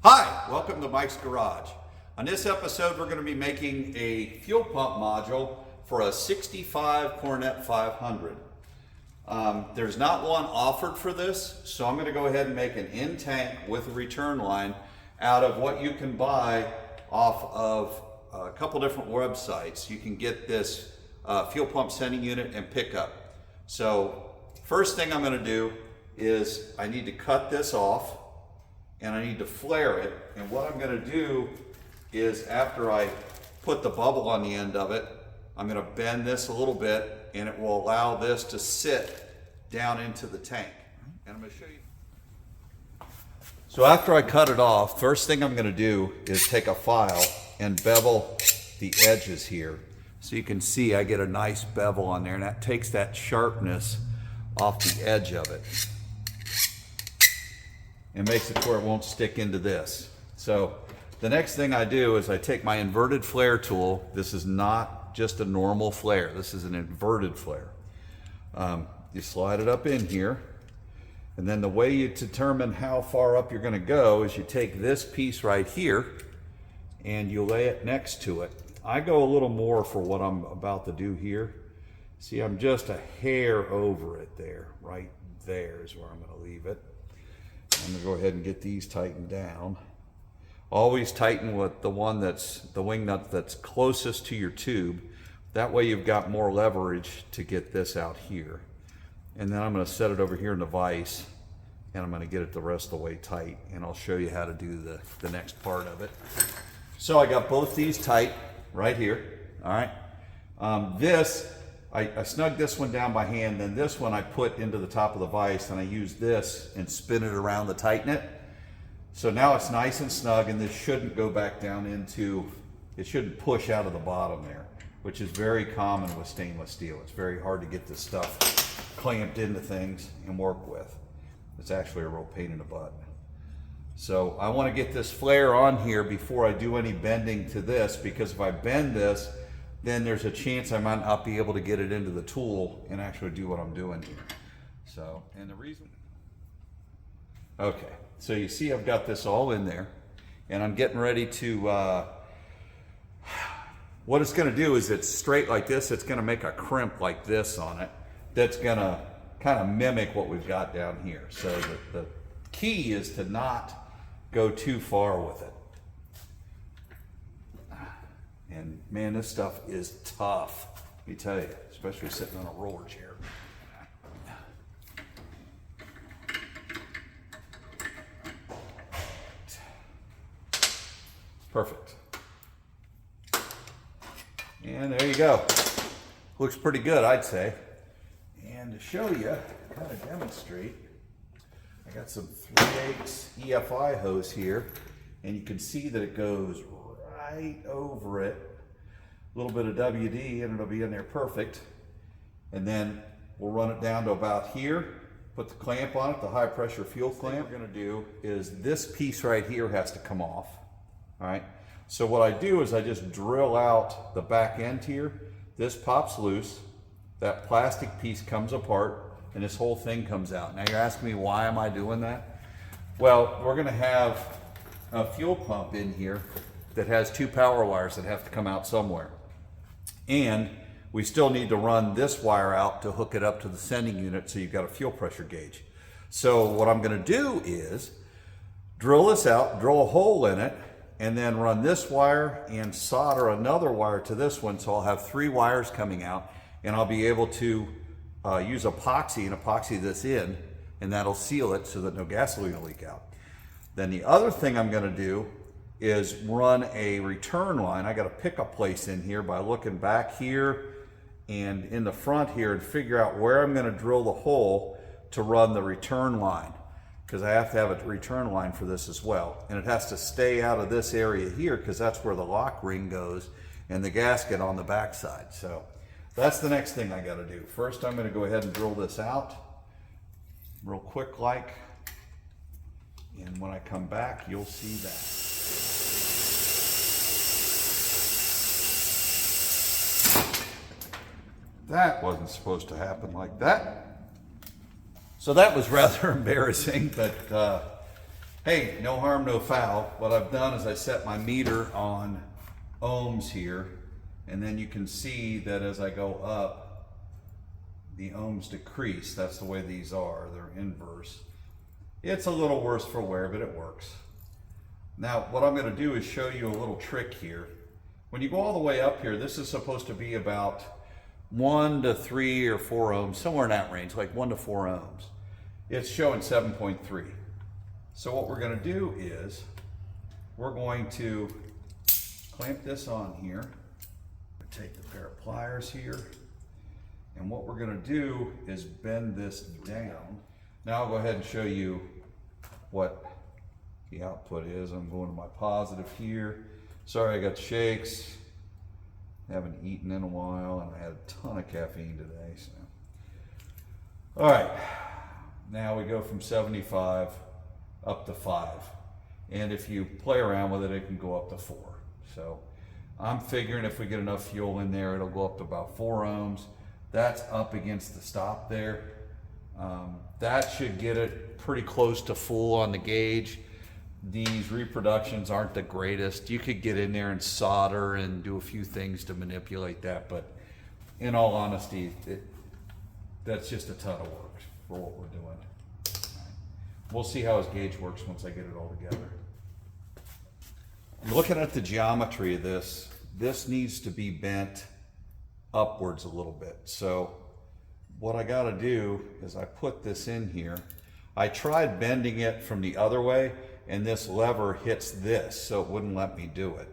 Hi, welcome to Mike's Garage. On this episode, we're going to be making a fuel pump module for a 65 Coronet 500. There's not one offered for this, so I'm going to go ahead and make an in-tank with a return line out of what you can buy off of a couple different websites. You can get this fuel pump sending unit and pickup. So first thing I'm going to do is I need to cut this off and I need to flare it. And what I'm going to do is after I put the bubble on the end of it, I'm going to bend this a little bit and it will allow this to sit down into the tank. And I'm going to show you. So after I cut it off, first thing I'm going to do is take a file and bevel the edges here. So you can see I get a nice bevel on there, and that takes that sharpness off the edge of it and makes it where it won't stick into this. So the next thing I do is I take my inverted flare tool. This is not just a normal flare. This is an inverted flare. You slide it up in here, and then the way you determine how far up you're going to go is you take this piece right here and you lay it next to it. I go a little more for what I'm about to do here. See, I'm just a hair over it there. Right there is where I'm going to leave it. I'm going to go ahead and get these tightened down. Always tighten with the one that's the wing nut that's closest to your tube. That way you've got more leverage to get this out here. And then I'm going to set it over here in the vise, and I'm going to get it the rest of the way tight, and I'll show you how to do the next part of it. So I got both these tight right here. All right. I snug this one down by hand, then this one I put into the top of the vise, and I use this and spin it around to tighten it. So now it's nice and snug, and this shouldn't go back down into, it shouldn't push out of the bottom there, which is very common with stainless steel. It's very hard to get this stuff clamped into things and work with. It's actually a real pain in the butt. So I want to get this flare on here before I do any bending to this, because if I bend this, then there's a chance I might not be able to get it into the tool and actually do what I'm doing here. So, and the reason, okay, so you see I've got this all in there, and I'm getting ready to, what it's gonna do is it's straight like this, it's gonna make a crimp like this on it, that's gonna kind of mimic what we've got down here. So the key is to not go too far with it. And man, this stuff is tough, let me tell you, especially sitting on a roller chair. Perfect. And there you go. Looks pretty good, I'd say. And to show you, kind of demonstrate, I got some 3/8 EFI hose here, and you can see that it goes right over it. A little bit of WD and it'll be in there perfect. And then we'll run it down to about here, put the clamp on it, the high pressure fuel clamp. What we're gonna do is this piece right here has to come off, all right? So what I do is I just drill out the back end here. This pops loose, that plastic piece comes apart, and this whole thing comes out. Now you're asking me, why am I doing that? Well, we're gonna have a fuel pump in here that has 2 power wires that have to come out somewhere. And we still need to run this wire out to hook it up to the sending unit, so you've got a fuel pressure gauge. So what I'm gonna do is drill this out, drill a hole in it, and then run this wire and solder another wire to this one, so I'll have 3 wires coming out, and I'll be able to use epoxy and epoxy this in, and that'll seal it so that no gasoline will leak out. Then the other thing I'm gonna do is run a return line. I got a pickup place in here by looking back here and in the front here and figure out where I'm gonna drill the hole to run the return line, because I have to have a return line for this as well. And it has to stay out of this area here, because that's where the lock ring goes and the gasket on the back side. So that's the next thing I gotta do. First, I'm gonna go ahead and drill this out real quick like, and when I come back, you'll see that. That wasn't supposed to happen like that. So that was rather embarrassing, but Hey, no harm, no foul. What I've done is I set my meter on ohms here, and then you can see that as I go up, the ohms decrease. That's the way these are, they're inverse. It's a little worse for wear, but it works. Now, what I'm gonna do is show you a little trick here. When you go all the way up here, this is supposed to be about 1 to 3 or 4 ohms, somewhere in that range, like 1 to 4 ohms. It's showing 7.3. So what we're going to do is we're going to clamp this on here, take the pair of pliers here, and what we're going to do is bend this down. Now I'll go ahead and show you what the output is. I'm going to my positive here. Sorry I got shakes. Haven't eaten in a while, and I had a ton of caffeine today. So, all right, now we go from 75 up to 5, and if you play around with it, it can go up to 4. So I'm figuring if we get enough fuel in there, it'll go up to about 4 ohms. That's up against the stop there. That should get it pretty close to full on the gauge. These reproductions aren't the greatest. You could get in there and solder and do a few things to manipulate that, but in all honesty, that's just a ton of work for what we're doing. We'll see how his gauge works once I get it all together. Looking at the geometry of this, this needs to be bent upwards a little bit. So what I gotta do is I put this in here. I tried bending it from the other way, and this lever hits this, so it wouldn't let me do it.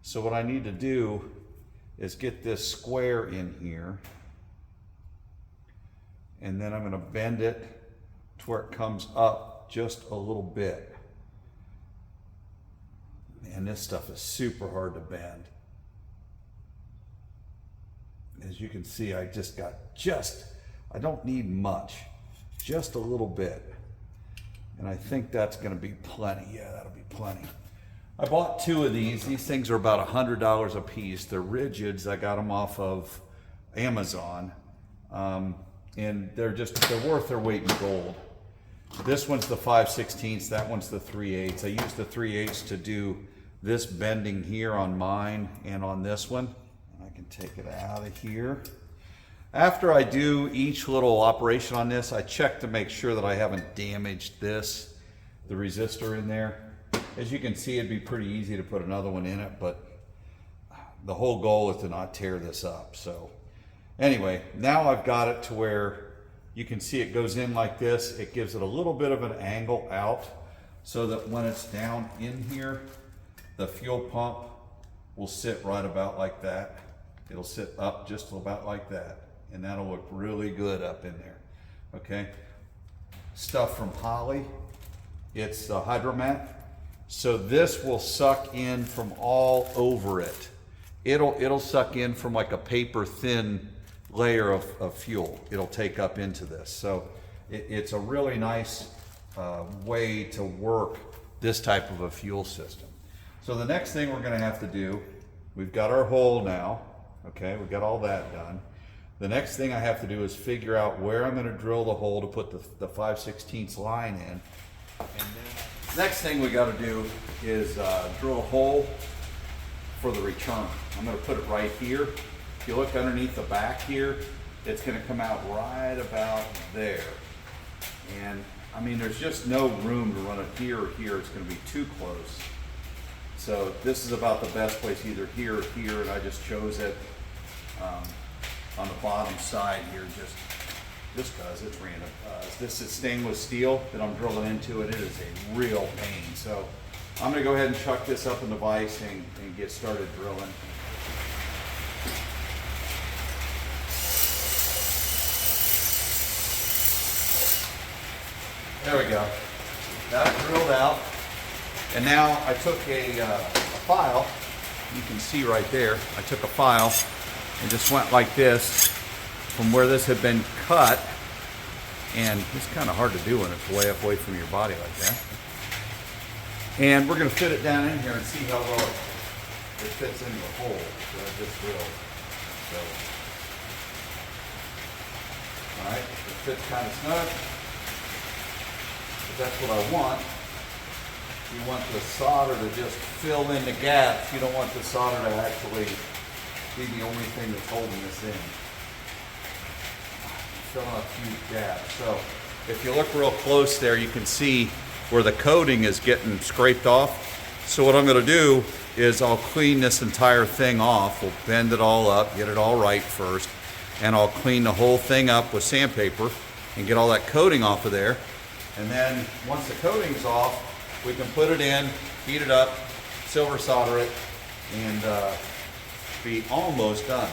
So what I need to do is get this square in here, and then I'm gonna bend it to where it comes up just a little bit. Man, this stuff is super hard to bend. As you can see, I don't need much, just a little bit. And I think that's gonna be plenty. Yeah, that'll be plenty. I bought 2 of these. These things are about $100 a piece. They're rigids. I got them off of Amazon. And they're worth their weight in gold. This one's the 5/16, that one's the 3/8. I use the 3/8 to do this bending here on mine and on this one. I can take it out of here. After I do each little operation on this, I check to make sure that I haven't damaged the resistor in there. As you can see, it'd be pretty easy to put another one in it, but the whole goal is to not tear this up. So anyway, now I've got it to where you can see it goes in like this. It gives it a little bit of an angle out so that when it's down in here, the fuel pump will sit right about like that. It'll sit up just about like that, and that'll look really good up in there. Okay, stuff from Holley, it's the Hydromat. So this will suck in from all over it. It'll suck in from like a paper thin layer of fuel. It'll take up into this. So it's a really nice way to work this type of a fuel system. So the next thing we're gonna have to do, we've got our hole now, okay, we've got all that done. The next thing I have to do is figure out where I'm gonna drill the hole to put the 5/16 line in. And then next thing we gotta do is drill a hole for the return. I'm gonna put it right here. If you look underneath the back here, it's gonna come out right about there. And I mean, there's just no room to run it here or here. It's gonna be too close. So this is about the best place, either here or here, and I just chose it on the bottom side here, just because it's random. This is stainless steel that I'm drilling into, and it is a real pain. So I'm gonna go ahead and chuck this up in the vise and get started drilling. There we go. That's drilled out. And now I took a file, you can see right there, I took a file and just went like this from where this had been cut. And it's kind of hard to do when it's way up away from your body like that. And we're gonna fit it down in here and see how well it fits into the hole that I just drilled. So, all right, it fits kind of snug. That's what I want. You want the solder to just fill in the gaps. You don't want the solder to actually be the only thing that's holding this in. Fill in a few gaps. So if you look real close there, you can see where the coating is getting scraped off. So what I'm going to do is I'll clean this entire thing off. We'll bend it all up, get it all right first, and I'll clean the whole thing up with sandpaper and get all that coating off of there. And then once the coating's off, we can put it in, heat it up, silver solder it, and be almost done.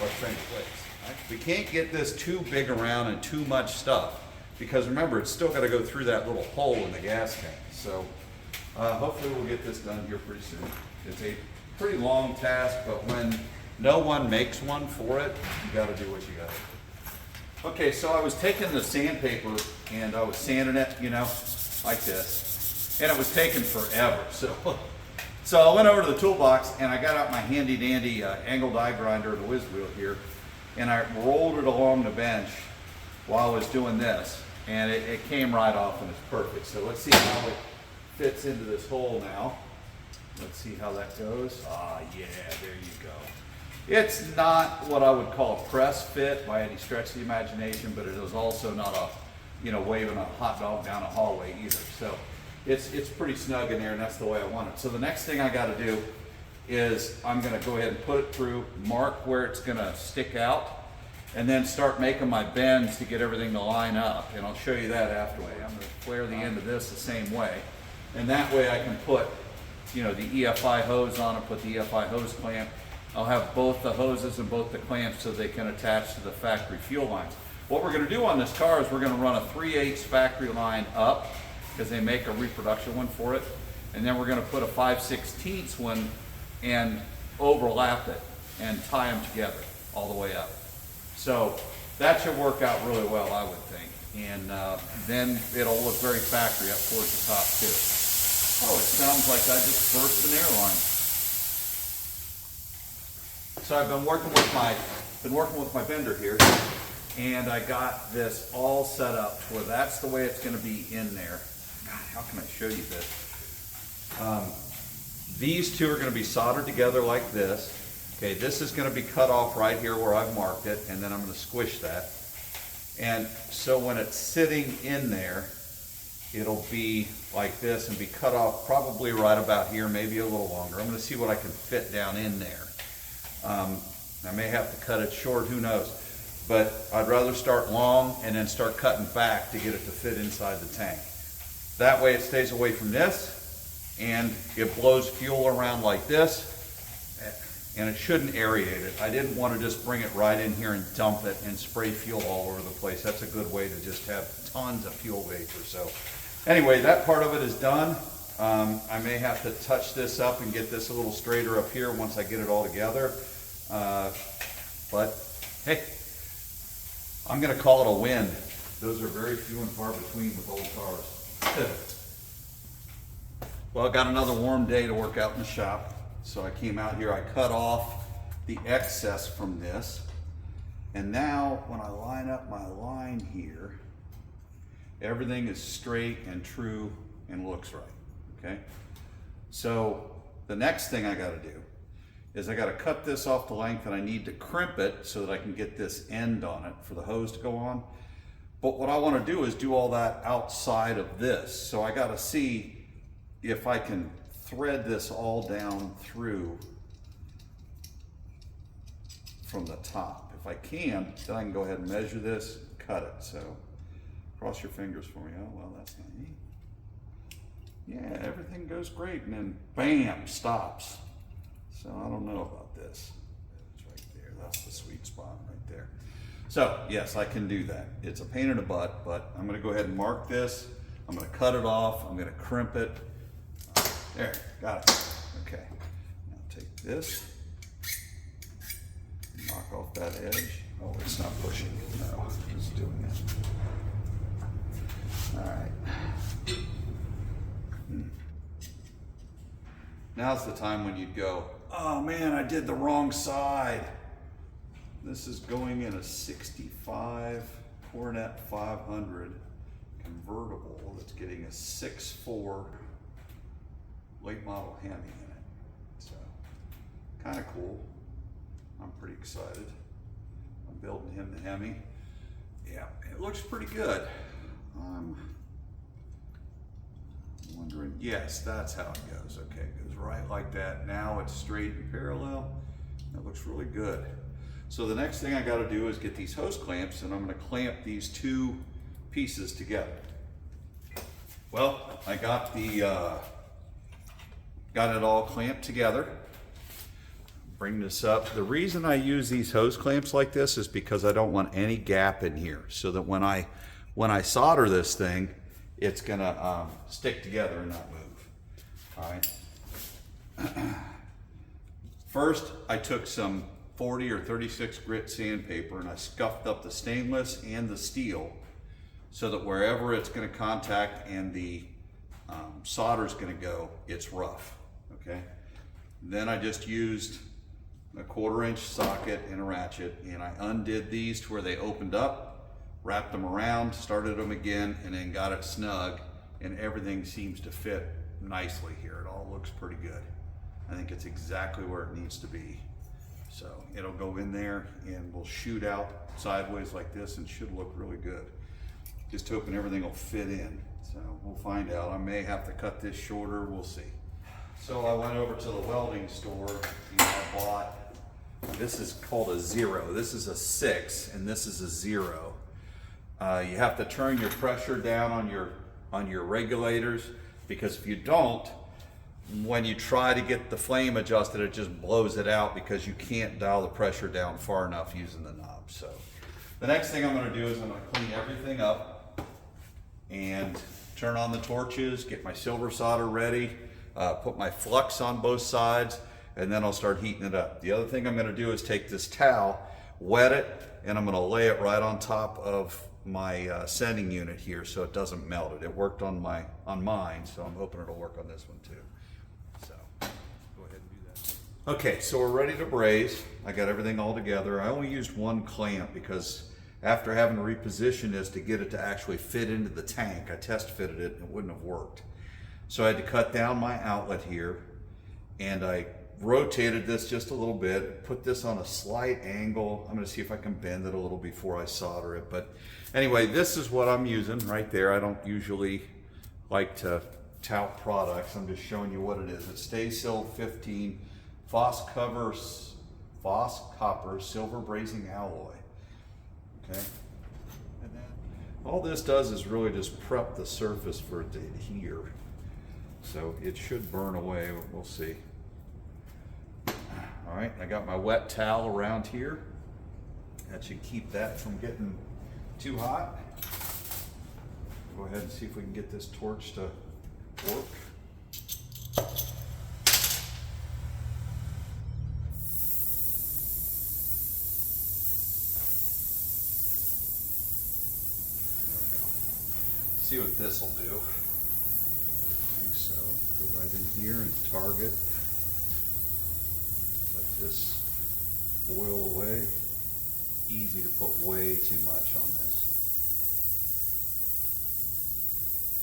Let's finish place. Right? We can't get this too big around and too much stuff, because remember, it's still got to go through that little hole in the gas tank. So hopefully we'll get this done here pretty soon. It's a pretty long task, but when no one makes one for it, you got to do what you got to do. Okay, so I was taking the sandpaper and I was sanding it, you know, like this, and it was taking forever. So I went over to the toolbox and I got out my handy dandy angle die grinder, the whiz wheel here, and I rolled it along the bench while I was doing this, and it came right off and it's perfect. So let's see how it fits into this hole now. Let's see how that goes. Ah, yeah, there you go. It's not what I would call a press fit by any stretch of the imagination, but it is also not a, you know, waving a hot dog down a hallway either. So it's pretty snug in there, and that's the way I want it. So the next thing I got to do is I'm going to go ahead and put it through, mark where it's going to stick out, and then start making my bends to get everything to line up. And I'll show you that afterward. I'm going to flare the end of this the same way, and that way I can put, you know, the EFI hose on it, put the EFI hose clamp. I'll have both the hoses and both the clamps so they can attach to the factory fuel lines. What we're going to do on this car is we're going to run a 3/8 factory line up, because they make a reproduction one for it, and then we're going to put a 5/16 one and overlap it and tie them together all the way up. So that should work out really well, I would think, and then it'll look very factory up towards the top too. Oh, it sounds like I just burst an airline. So I've been working with my bender here, and I got this all set up to where that's the way it's going to be in there. God, how can I show you this? These two are going to be soldered together like this. Okay, this is going to be cut off right here where I've marked it, and then I'm going to squish that. And so when it's sitting in there, it'll be like this and be cut off probably right about here, maybe a little longer. I'm going to see what I can fit down in there. I may have to cut it short, who knows. But I'd rather start long and then start cutting back to get it to fit inside the tank. That way it stays away from this, and it blows fuel around like this, and it shouldn't aerate it. I didn't want to just bring it right in here and dump it and spray fuel all over the place. That's a good way to just have tons of fuel vapor. So anyway, that part of it is done. I may have to touch this up and get this a little straighter up here once I get it all together. But hey, I'm going to call it a win. Those are very few and far between with old cars. Well, I got another warm day to work out in the shop. So I came out here, I cut off the excess from this. And now when I line up my line here, everything is straight and true and looks right. Okay, so the next thing I got to do is I got to cut this off the length, and I need to crimp it so that I can get this end on it for the hose to go on. But what I want to do is do all that outside of this. So I got to see if I can thread this all down through from the top. If I can, then I can go ahead and measure this, cut it. So cross your fingers for me. Oh, well, that's not neat. Yeah, everything goes great, and then bam, stops. So I don't know about this. It's right there. That's the sweet spot right there. So yes, I can do that. It's a pain in the butt, but I'm going to go ahead and mark this. I'm going to cut it off. I'm going to crimp it. There, got it. Okay. Now take this, knock off that edge. Oh, it's not pushing. No, it's doing it. All right. Now's the time when you'd go, oh man, I did the wrong side. This is going in a 65 Coronet 500 convertible that's getting a 6.4 late model Hemi in it. So, kind of cool. I'm pretty excited. I'm building him the Hemi. Yeah, it looks pretty good. I'm wondering, yes, that's how it goes. Okay, it goes right like that. Now it's straight and parallel. That looks really good. So the next thing I got to do is get these hose clamps, and I'm going to clamp these two pieces together. Well, I got got it all clamped together. Bring this up. The reason I use these hose clamps like this is because I don't want any gap in here, so that when I solder this thing, it's gonna stick together and not move. All right. First, I took some 40 or 36 grit sandpaper and I scuffed up the stainless and the steel so that wherever it's going to contact and the solder is going to go, it's rough. Okay. Then I just used a 1/4-inch socket and a ratchet, and I undid these to where they opened up, wrapped them around, started them again, and then got it snug, and everything seems to fit nicely here. It all looks pretty good. I think it's exactly where it needs to be. So it'll go in there and we'll shoot out sideways like this and should look really good. Just hoping everything will fit in. So we'll find out. I may have to cut this shorter, we'll see. So I went over to the welding store and I bought, this is called a 0. This is a 6 and this is a 0. You have to turn your pressure down on your regulators, because if you don't, when you try to get the flame adjusted, it just blows it out because you can't dial the pressure down far enough using the knob. So the next thing I'm going to do is I'm going to clean everything up and turn on the torches, get my silver solder ready, put my flux on both sides, and then I'll start heating it up. The other thing I'm going to do is take this towel, wet it, and I'm going to lay it right on top of my sending unit here so it doesn't melt it. It worked on mine, so I'm hoping it'll work on this one too. So go ahead and do that. Okay, so we're ready to braze. I got everything all together. I only used one clamp because after having to reposition this to get it to actually fit into the tank, I test fitted it and it wouldn't have worked. So I had to cut down my outlet here, and I rotated this just a little bit, put this on a slight angle. I'm going to see if I can bend it a little before I solder it. But anyway, this is what I'm using right there. I don't usually like to tout products. I'm just showing you what it is. It's Stay-Sil 15 Foss Copper Silver Brazing Alloy. Okay. And then all this does is really just prep the surface for it to adhere. So it should burn away, we'll see. All right, I got my wet towel around here. That should keep that from getting too hot. Go ahead and see if we can get this torch to work. There we go. See what this will do. Okay, so go right in here and target. This oil away. Easy to put way too much on this.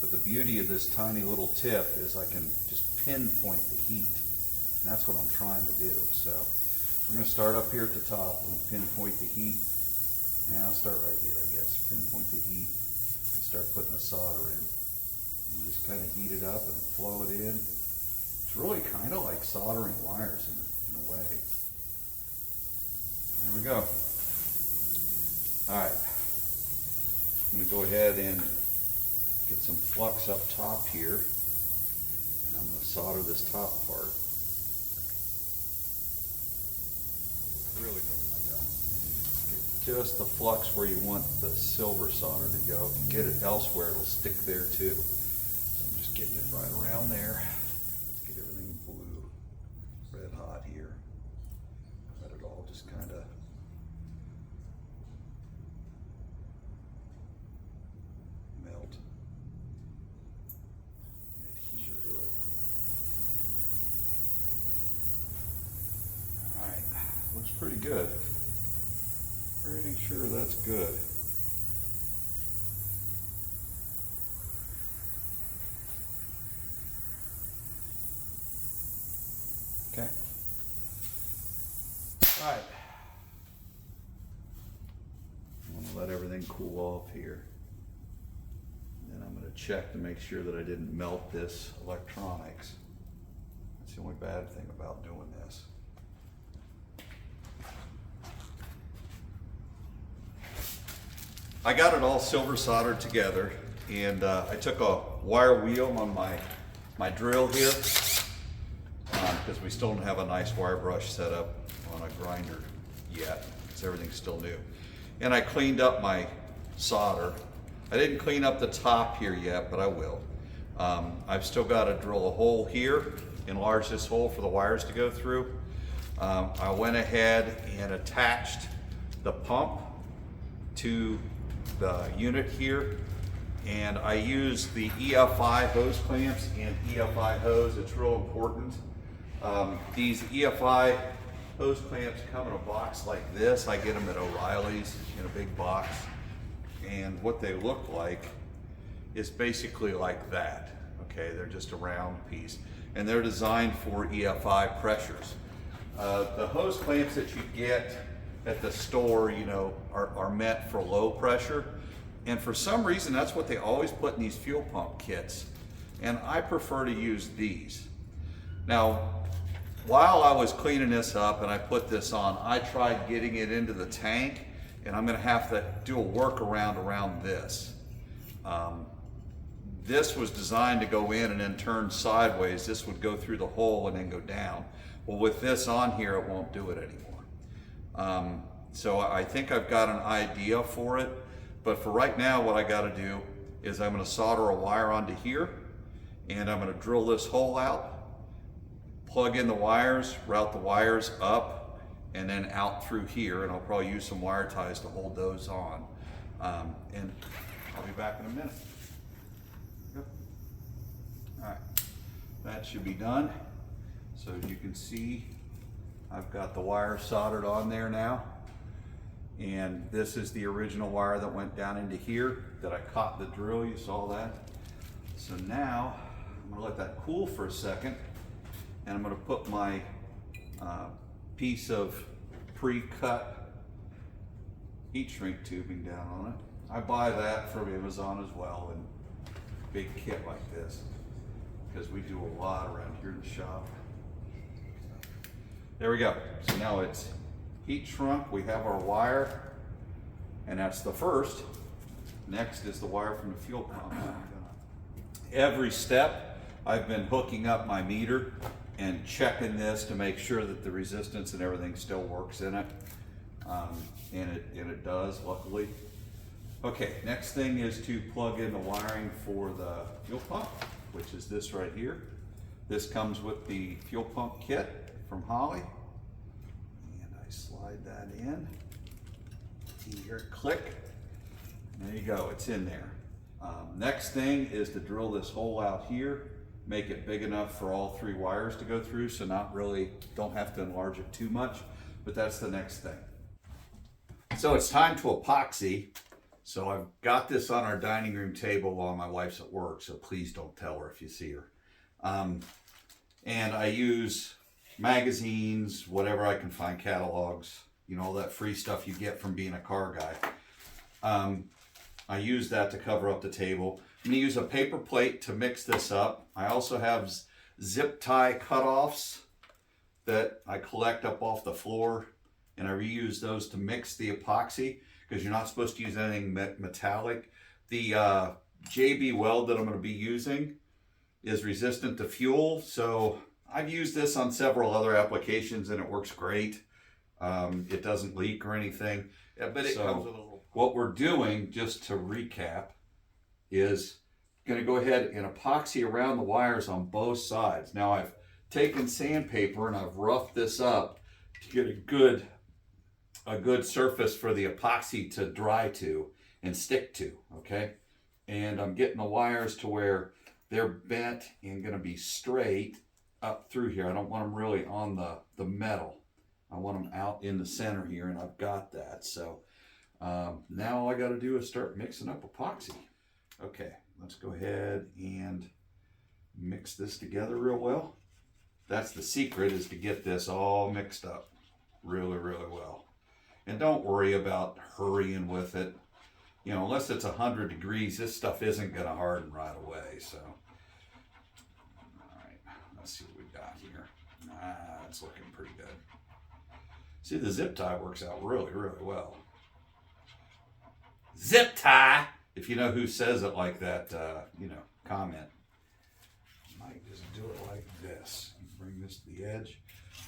But the beauty of this tiny little tip is I can just pinpoint the heat. And that's what I'm trying to do. So we're going to start up here at the top and pinpoint the heat. And I'll start right here, I guess. Pinpoint the heat and start putting the solder in. You just kind of heat it up and flow it in. It's really kind of like soldering wires in a way. There we go. All right. I'm going to go ahead and get some flux up top here. And I'm going to solder this top part. Really don't like that. Get just the flux where you want the silver solder to go. If you get it elsewhere, it'll stick there too. So I'm just getting it right around there. Let's get everything blue, red hot here. Let it all just kind of melt. Adhere to it. All right, looks pretty good. Pretty sure that's good. Okay. All right. I'm gonna let everything cool off here. Then I'm gonna check to make sure that I didn't melt this electronics. That's the only bad thing about doing this. I got it all silver soldered together, and I took a wire wheel on my drill here, because we still don't have a nice wire brush set up on a grinder yet, because everything's still new. And I cleaned up my solder. I didn't clean up the top here yet, but I will. I've still got to drill a hole here, enlarge this hole for the wires to go through. I went ahead and attached the pump to the unit here, and I used the EFI hose clamps and EFI hose. It's real important. These EFI hose clamps come in a box like this. I get them at O'Reilly's in a big box, and what they look like is basically like that. Okay, they're just a round piece, and they're designed for EFI pressures. The hose clamps that you get at the store, you know, are meant for low pressure, and for some reason that's what they always put in these fuel pump kits, and I prefer to use these. Now, while I was cleaning this up and I put this on, I tried getting it into the tank, and I'm going to have to do a workaround around this. This was designed to go in and then turn sideways. This would go through the hole and then go down. Well, with this on here, it won't do it anymore. So I think I've got an idea for it, but for right now, what I got to do is I'm going to solder a wire onto here, and I'm going to drill this hole out, plug in the wires, route the wires up, and then out through here, and I'll probably use some wire ties to hold those on. And I'll be back in a minute. Yep. All right, that should be done. So as you can see, I've got the wire soldered on there now. And this is the original wire that went down into here that I caught the drill, you saw that. So now I'm gonna let that cool for a second, and I'm gonna put my piece of pre-cut heat shrink tubing down on it. I buy that from Amazon as well, in a big kit like this, because we do a lot around here in the shop. There we go. So now it's heat shrunk. We have our wire, and that's the first. Next is the wire from the fuel pump. Every step I've been hooking up my meter and checking this to make sure that the resistance and everything still works in it. And it does, luckily. Okay, next thing is to plug in the wiring for the fuel pump, which is this right here. This comes with the fuel pump kit from Holley. And I slide that in. Here, click. There you go, it's in there. Next thing is to drill this hole out here, make it big enough for all three wires to go through, so don't have to enlarge it too much, but that's the next thing. So it's time to epoxy. So I've got this on our dining room table while my wife's at work, so please don't tell her if you see her. And I use magazines, whatever I can find, catalogs, you know, all that free stuff you get from being a car guy. I use that to cover up the table. I'm going to use a paper plate to mix this up. I also have zip tie cutoffs that I collect up off the floor, and I reuse those to mix the epoxy, because you're not supposed to use anything metallic. The JB Weld that I'm going to be using is resistant to fuel, so I've used this on several other applications and it works great. It doesn't leak or anything, but it comes with a little... What we're doing, just to recap, is going to go ahead and epoxy around the wires on both sides. Now I've taken sandpaper and I've roughed this up to get a good surface for the epoxy to dry to and stick to, okay? And I'm getting the wires to where they're bent and going to be straight up through here. I don't want them really on the metal. I want them out in the center here, and I've got that. So now all I got to do is start mixing up epoxy. Okay, let's go ahead and mix this together real well. That's the secret, is to get this all mixed up really, really well. And don't worry about hurrying with it. You know, unless it's 100 degrees, this stuff isn't going to harden right away. So, all right, let's see what we got here. It's looking pretty good. See, the zip tie works out really, really well. Zip tie! If you know who says it like that, you know, comment. Might just do it like this. Bring this to the edge.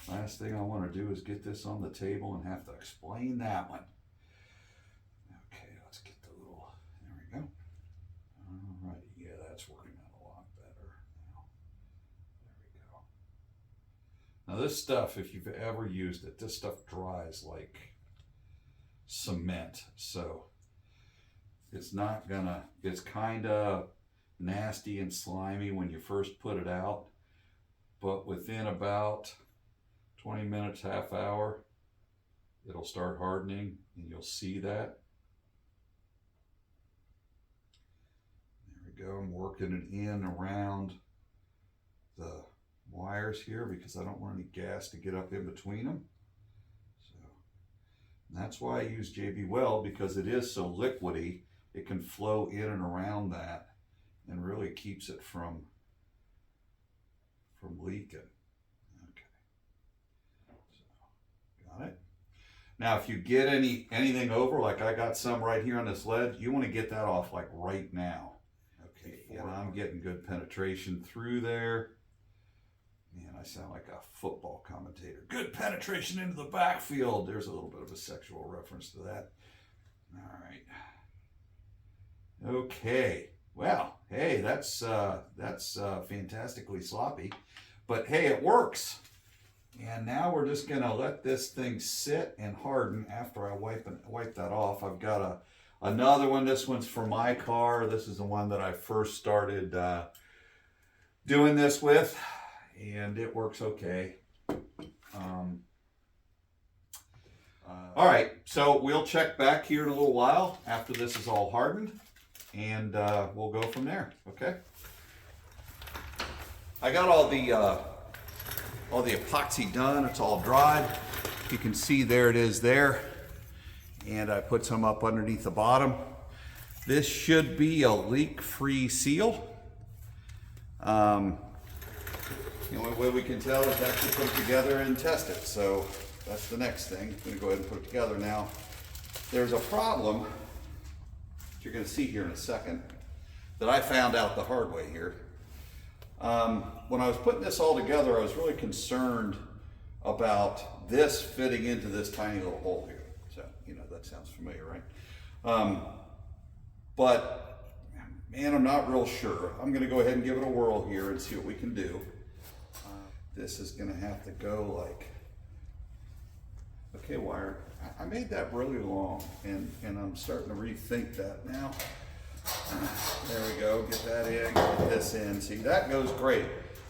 Last thing I want to do is get this on the table and have to explain that one. Okay, let's get the little, there we go. All right, yeah, that's working out a lot better now. There we go. Now this stuff, if you've ever used it, this stuff dries like cement. So it's not gonna, it's kind of nasty and slimy when you first put it out. But within about 20 minutes, half hour, it'll start hardening and you'll see that. There we go. I'm working it in around the wires here because I don't want any gas to get up in between them. So that's why I use JB Weld, because it is so liquidy. It can flow in and around that and really keeps it from leaking. Okay. So, got it. Now, if you get anything over, like I got some right here on this ledge, you want to get that off like right now. Okay, and I'm getting good penetration through there. Man, I sound like a football commentator. Good penetration into the backfield. There's a little bit of a sexual reference to that. All right. Okay. Well, hey, that's fantastically sloppy, but hey, it works. And now we're just gonna let this thing sit and harden after I wipe that off. I've got another one. This one's for my car. This is the one that I first started doing this with, and it works okay. All right, so we'll check back here in a little while after this is all hardened. And we'll go from there, okay? I got all the epoxy done. It's all dried. You can see there it is there. And I put some up underneath the bottom. This should be a leak-free seal. The only way we can tell is actually put it together and test it. So that's the next thing. I'm gonna go ahead and put it together now. There's a problem you're going to see here in a second that I found out the hard way here. When I was putting this all together, I was really concerned about this fitting into this tiny little hole here. So, you know, that sounds familiar, right? But man, I'm not real sure. I'm going to go ahead and give it a whirl here and see what we can do. This is going to have to go like, okay, wire. I made that really long, and I'm starting to rethink that now. There we go, get that in, get this in. See, that goes great.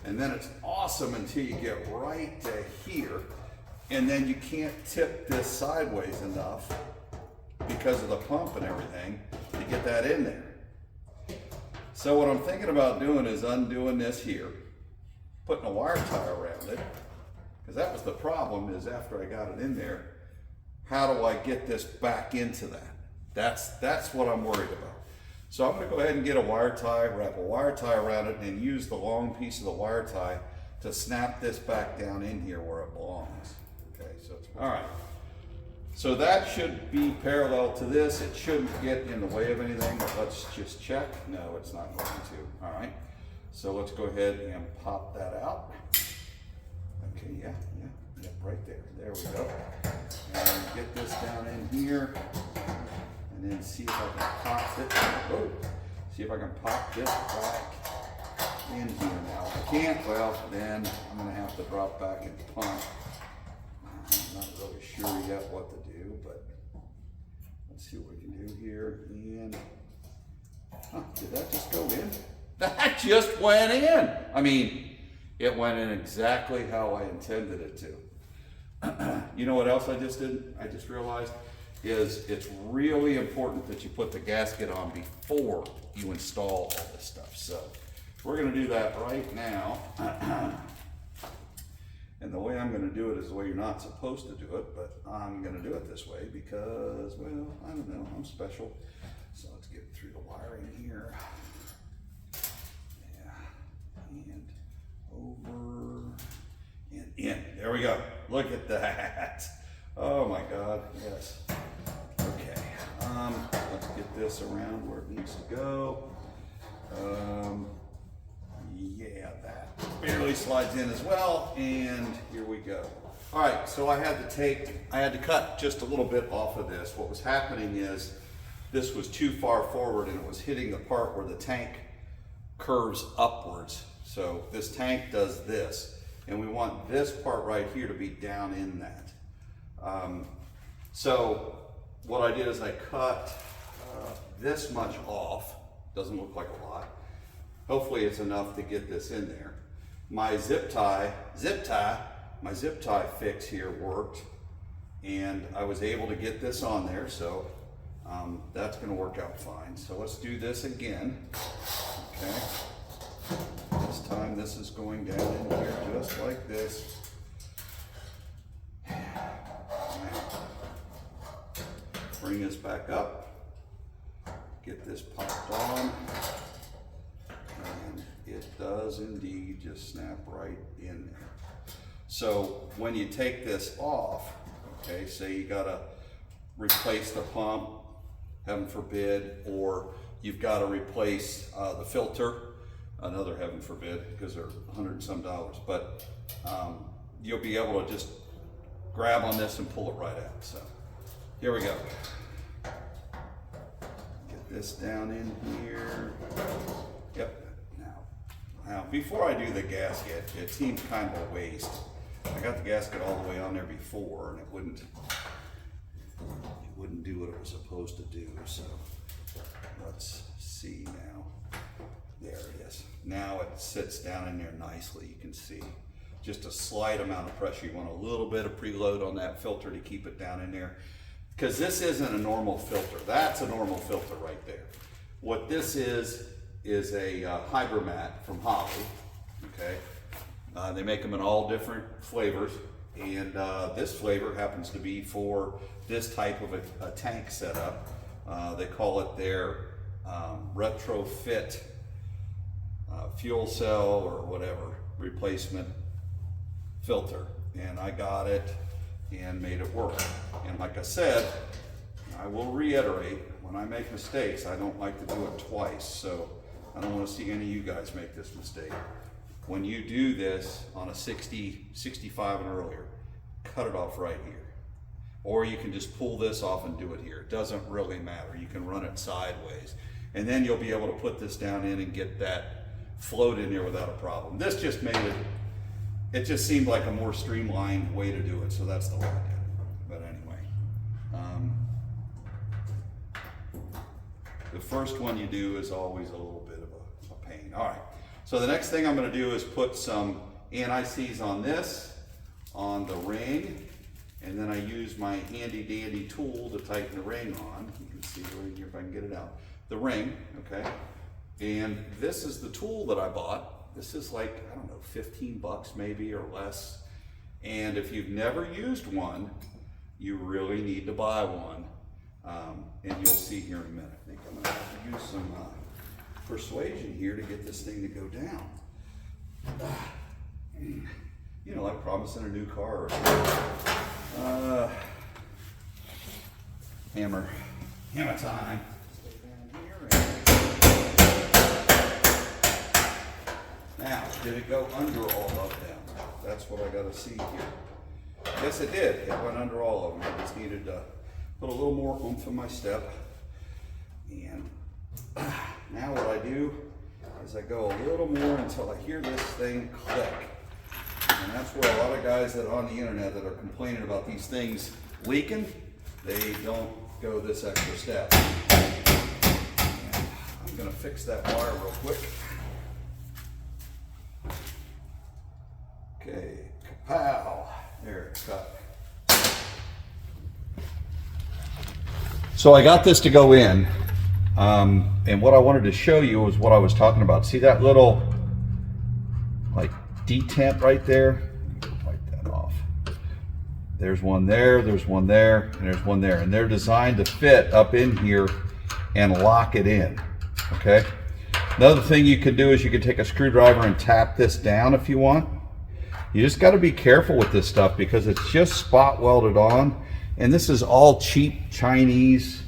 And then it's awesome until you get right to here, and then you can't tip this sideways enough because of the pump and everything to get that in there. So what I'm thinking about doing is undoing this here, putting a wire tie around it, because that was the problem, is after I got it in there, how do I get this back into that? That's what I'm worried about. So I'm going to go ahead and get a wire tie, wrap a wire tie around it, and use the long piece of the wire tie to snap this back down in here where it belongs. Okay, so it's all right. So that should be parallel to this. It shouldn't get in the way of anything, but let's just check. No, it's not going to. All right. So let's go ahead and pop that out. Okay, yeah, right there. There we go. And get this down in here, and then see if I can pop it. Oh, see if I can pop this back in here now. If I can't, well, then I'm going to have to drop back and pump. I'm not really sure yet what to do, but let's see what we can do here. And did that just go in? That just went in. I mean, it went in exactly how I intended it to. You know what else I just did? I just realized is it's really important that you put the gasket on before you install all this stuff. So we're going to do that right now. And the way I'm going to do it is the way you're not supposed to do it, but I'm going to do it this way because, well, I don't know, I'm special. So let's get through the wiring here. Yeah, and over and in. There we go. Look at that. Oh my God, yes. Okay, let's get this around where it needs to go. Yeah, that barely slides in as well, and here we go. All right, so I had to cut just a little bit off of this. What was happening is this was too far forward and it was hitting the part where the tank curves upwards. So this tank does this, and we want this part right here to be down in that. So what I did is I cut this much off. Doesn't look like a lot. Hopefully it's enough to get this in there. My zip tie fix here worked, and I was able to get this on there, so that's gonna work out fine. So let's do this again, okay? This time this is going down in here just like this. Bring this back up, get this popped on, and it does indeed just snap right in there. So when you take this off, okay, say you gotta replace the pump, heaven forbid, or you've gotta replace the filter, another heaven forbid, because they're $100 and some, but you'll be able to just grab on this and pull it right out. So here we go. Get this down in here. Yep. Now, before I do the gasket, it seems kind of a waste. I got the gasket all the way on there before, and it wouldn't do what it was supposed to do. So let's see now. There it is. Now it sits down in there nicely. You can see just a slight amount of pressure. You want a little bit of preload on that filter to keep it down in there, because this isn't a normal filter. That's a normal filter right there. What this is a Hydromat from Holley, okay? They make them in all different flavors, and this flavor happens to be for this type of a tank setup. They call it their retrofit fuel cell or whatever replacement filter, and I got it and made it work. And like I said, I will reiterate, when I make mistakes, I don't like to do it twice, so I don't want to see any of you guys make this mistake. When you do this on a 60, 65 and earlier, cut it off right here. Or you can just pull this off and do it here. It doesn't really matter. You can run it sideways. And then you'll be able to put this down in and get that float in there without a problem. This just made it just seemed like a more streamlined way to do it, so that's the way I did it. But anyway. The first one you do is always a little bit of a pain. All right, so the next thing I'm gonna do is put some anti-seize on this, on the ring, and then I use my handy dandy tool to tighten the ring on. You can see right here if I can get it out. The ring, okay? And this is the tool that I bought. This is like, I don't know, 15 bucks maybe or less. And if you've never used one, you really need to buy one. And you'll see here in a minute. I think I'm gonna have to use some persuasion here to get this thing to go down. You know, like promising a new car or something. Hammer time. Now, did it go under all of them? That's what I gotta see here. Yes, it did. It went under all of them. I just needed to put a little more oomph in my step. And now what I do is I go a little more until I hear this thing click. And that's where a lot of guys that are on the internet that are complaining about these things leaking, they don't go this extra step. And I'm gonna fix that wire real quick. Okay, kapow, there it's cut. So I got this to go in, and what I wanted to show you was what I was talking about. See that little like detent right there? Light that There's one there, there's one there, and there's one there. And they're designed to fit up in here and lock it in, okay? Another thing you could do is you could take a screwdriver and tap this down if you want. You just got to be careful with this stuff because it's just spot welded on. And this is all cheap Chinese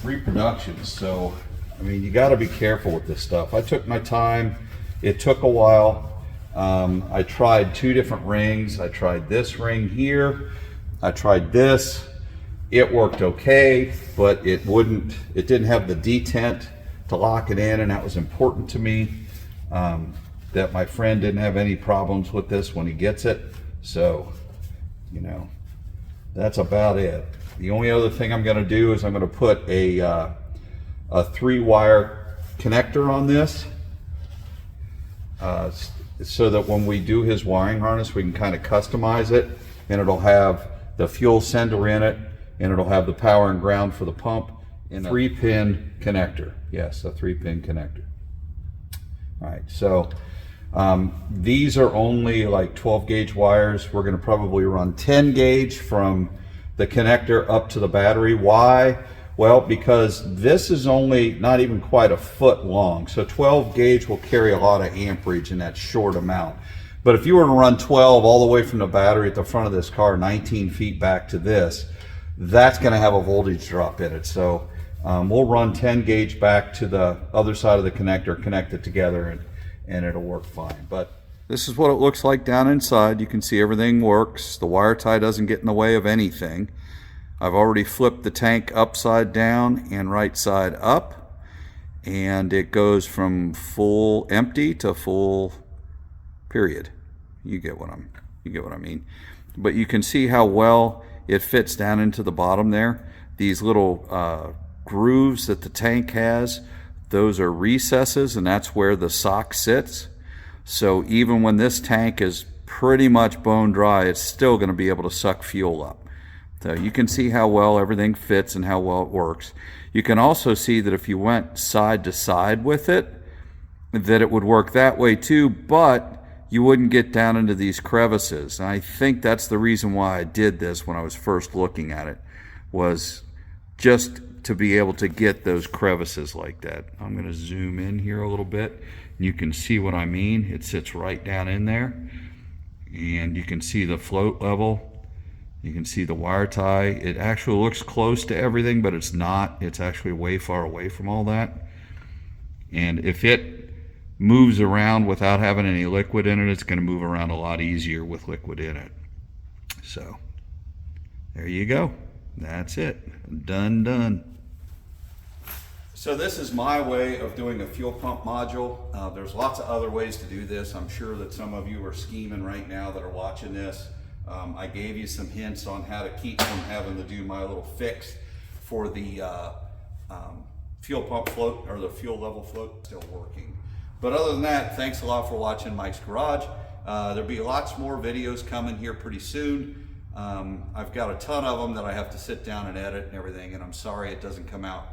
reproductions. So, I mean, you got to be careful with this stuff. I took my time. It took a while. I tried 2 different rings. I tried this ring here. I tried this. It worked okay, but it didn't have the detent to lock it in, and that was important to me. That my friend didn't have any problems with this when he gets it. So, you know, that's about it. The only other thing I'm gonna do is I'm gonna put a 3-wire connector on this so that when we do his wiring harness, we can kind of customize it, and it'll have the fuel sender in it, and it'll have the power and ground for the pump, and a 3-pin connector. Yes, a 3-pin connector. All right, so these are only like 12 gauge wires. We're gonna probably run 10 gauge from the connector up to the battery. Why? Well, because this is only not even quite a foot long. So 12 gauge will carry a lot of amperage in that short amount. But if you were to run 12 all the way from the battery at the front of this car, 19 feet back to this, that's gonna have a voltage drop in it. So we'll run 10 gauge back to the other side of the connector, connect it together, and it'll work fine. But this is what it looks like down inside. You can see everything works. The wire tie doesn't get in the way of anything. I've already flipped the tank upside down and right side up, and it goes from full empty to full period. You get what I mean. But you can see how well it fits down into the bottom there. These little grooves that the tank has, those are recesses, and that's where the sock sits. So even when this tank is pretty much bone dry, it's still going to be able to suck fuel up. So you can see how well everything fits and how well it works. You can also see that if you went side to side with it, that it would work that way too, but you wouldn't get down into these crevices. And I think that's the reason why I did this when I was first looking at it, was just to be able to get those crevices like that. I'm going to zoom in here a little bit. You can see what I mean. It sits right down in there, and you can see the float level. You can see the wire tie. It actually looks close to everything, but it's not. It's actually way far away from all that. And if it moves around without having any liquid in it, it's going to move around a lot easier with liquid in it. So there you go. That's it. Done. So this is my way of doing a fuel pump module. There's lots of other ways to do this. I'm sure that some of you are scheming right now that are watching this. I gave you some hints on how to keep from having to do my little fix for the fuel pump float, or the fuel level float, still working. But other than that, thanks a lot for watching Mike's Garage. There'll be lots more videos coming here pretty soon. I've got a ton of them that I have to sit down and edit and everything, and I'm sorry it doesn't come out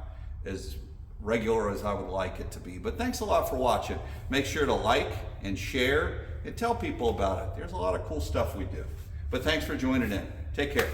as regular as I would like it to be. But thanks a lot for watching. Make sure to like and share and tell people about it. There's a lot of cool stuff we do. But thanks for joining in. Take care.